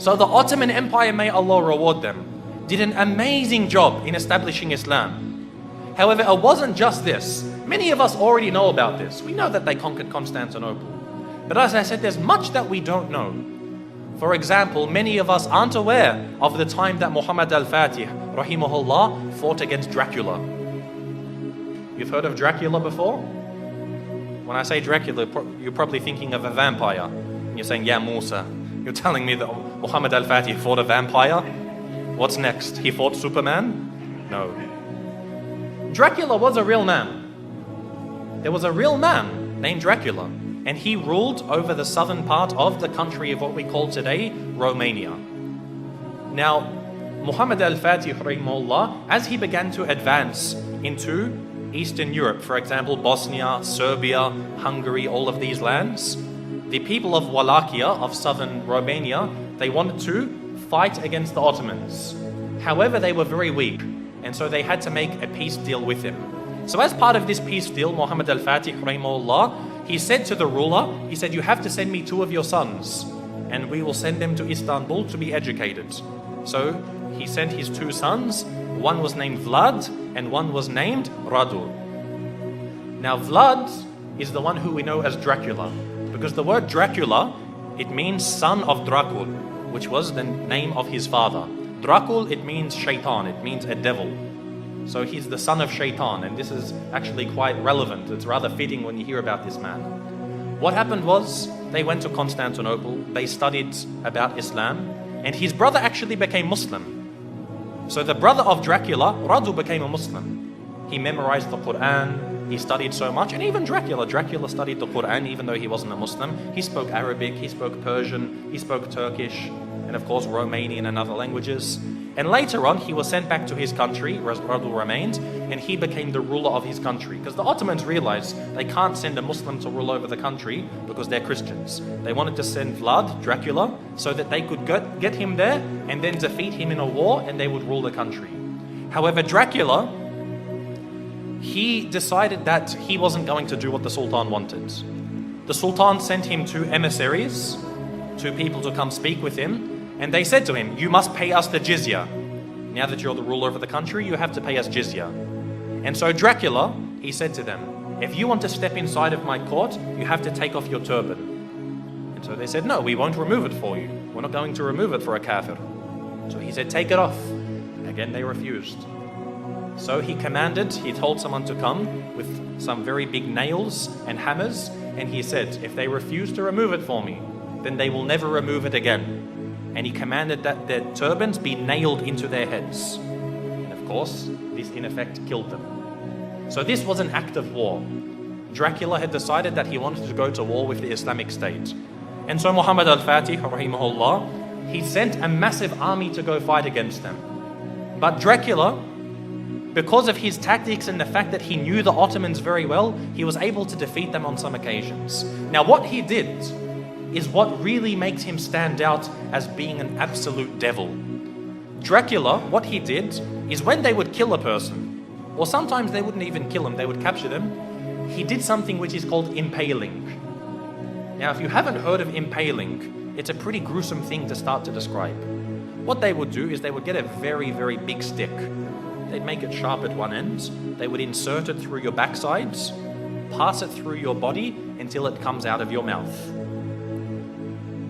So the Ottoman Empire, may Allah reward them, did an amazing job in establishing Islam. However, it wasn't just this. Many of us already know about this. We know that they conquered Constantinople. But as I said, there's much that we don't know. For example, many of us aren't aware of the time that Muhammad al-Fatih, rahimahullah, fought against Dracula. You've heard of Dracula before? When I say Dracula, you're probably thinking of a vampire. And you're saying, yeah, Musa, you're telling me that Muhammad al-Fatih fought a vampire? What's next? He fought Superman? No. Dracula was a real man. There was a real man named Dracula, and he ruled over the southern part of the country of what we call today Romania. Now, Muhammad al-Fatih, rahimahullah, as he began to advance into Eastern Europe, for example, Bosnia, Serbia, Hungary, all of these lands, the people of Wallachia, of southern Romania, they wanted to fight against the Ottomans. However, they were very weak, and so they had to make a peace deal with him. So as part of this peace deal, Muhammad al-Fatih, rahimahullah, he said to the ruler, he said, you have to send me 2 of your sons, and we will send them to Istanbul to be educated. So he sent his 2 sons. One was named Vlad, and one was named Radu. Now Vlad is the one who we know as Dracula, because the word Dracula, it means son of Dracul, which was the name of his father. Dracul, it means shaitan, it means a devil. So he's the son of shaitan, and this is actually quite relevant. It's rather fitting when you hear about this man. What happened was, they went to Constantinople, they studied about Islam, and his brother actually became Muslim. So the brother of Dracula, Radu, became a Muslim. He memorized the Quran, he studied so much, and even Dracula studied the Quran even though he wasn't a Muslim. He spoke Arabic, he spoke Persian, he spoke Turkish, and of course Romanian and other languages. And later on, he was sent back to his country, where Radu remained, and he became the ruler of his country. Because the Ottomans realized they can't send a Muslim to rule over the country because they're Christians. They wanted to send Vlad, Dracula, so that they could get him there and then defeat him in a war, and they would rule the country. However, Dracula, he decided that he wasn't going to do what the Sultan wanted. The Sultan sent him 2 emissaries, 2 people to come speak with him, and they said to him, you must pay us the jizya. Now that you're the ruler of the country, you have to pay us jizya. And so Dracula, he said to them, if you want to step inside of my court, you have to take off your turban. And so they said, no, we won't remove it for you. We're not going to remove it for a kafir. So he said, take it off. Again, they refused. So he told someone to come with some very big nails and hammers, and he said, if they refuse to remove it for me, then they will never remove it again. And he commanded that their turbans be nailed into their heads. And of course, this in effect killed them. So this was an act of war. Dracula had decided that he wanted to go to war with the Islamic State. And so Muhammad al-Fatih, rahimahullah, he sent a massive army to go fight against them. But Dracula, because of his tactics and the fact that he knew the Ottomans very well, he was able to defeat them on some occasions. Now what he did is what really makes him stand out as being an absolute devil. Dracula, what he did is when they would kill a person, or sometimes they wouldn't even kill him, they would capture them, he did something which is called impaling. Now, if you haven't heard of impaling, it's a pretty gruesome thing to start to describe. What they would do is they would get a very, very big stick. They'd make it sharp at one end, they would insert it through your backsides, pass it through your body until it comes out of your mouth.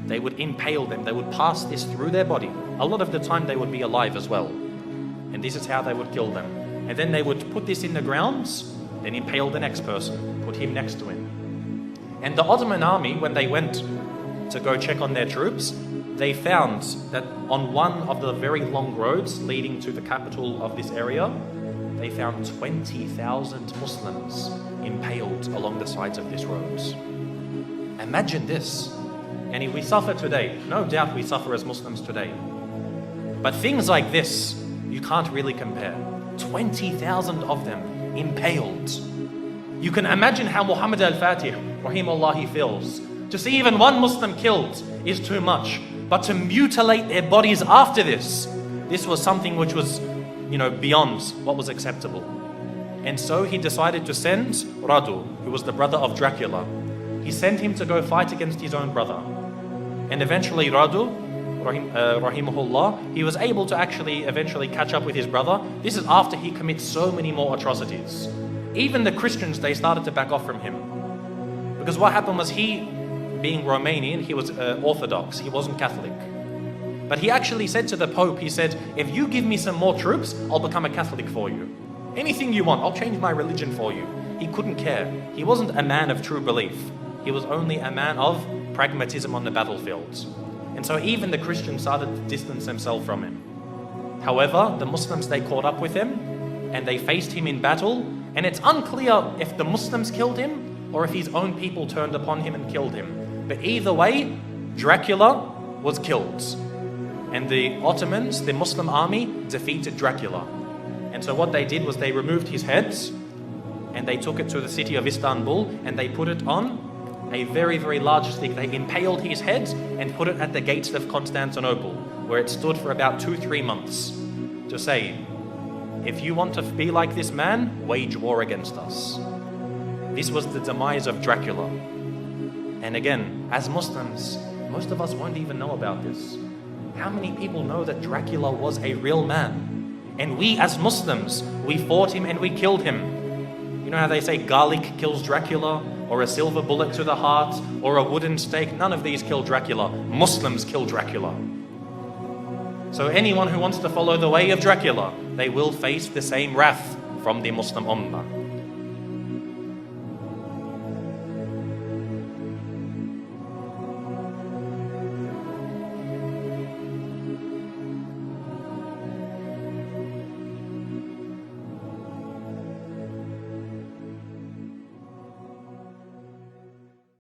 They would impale them, they would pass this through their body. A lot of the time they would be alive as well. And this is how they would kill them. And then they would put this in the ground, then impale the next person, put him next to him. And the Ottoman army, when they went to go check on their troops, they found that on one of the very long roads leading to the capital of this area, they found 20,000 Muslims impaled along the sides of this road. Imagine this. And we suffer today. No doubt we suffer as Muslims today. But things like this, you can't really compare. 20,000 of them impaled. You can imagine how Muhammad al-Fatih, rahimahullah, he feels. To see even one Muslim killed is too much. But to mutilate their bodies after this was something which was, beyond what was acceptable. And so he decided to send Radu, who was the brother of Dracula. He sent him to go fight against his own brother. And eventually Radu, rahimahullah, he was able to actually eventually catch up with his brother. This is after he commits so many more atrocities. Even the Christians, they started to back off from him. Because what happened was he, being Romanian, he was Orthodox, he wasn't Catholic. But he actually said to the Pope, he said, if you give me some more troops, I'll become a Catholic for you. Anything you want, I'll change my religion for you. He couldn't care. He wasn't a man of true belief. He was only a man of pragmatism on the battlefields. And so even the Christians started to distance themselves from him. However, the Muslims, they caught up with him and they faced him in battle. And it's unclear if the Muslims killed him or if his own people turned upon him and killed him. But either way, Dracula was killed. And the Ottomans, the Muslim army, defeated Dracula. And so what they did was they removed his heads and they took it to the city of Istanbul and they put it on a very, very large stick. They impaled his head and put it at the gates of Constantinople, where it stood for about 2-3 months, to say, if you want to be like this man, wage war against us. This was the demise of Dracula. And again, as Muslims, most of us won't even know about this. How many people know that Dracula was a real man? And we as Muslims, we fought him and we killed him. You know how they say garlic kills Dracula, or a silver bullet to the heart, or a wooden stake? None of these kill Dracula. Muslims kill Dracula. So anyone who wants to follow the way of Dracula, they will face the same wrath from the Muslim Ummah.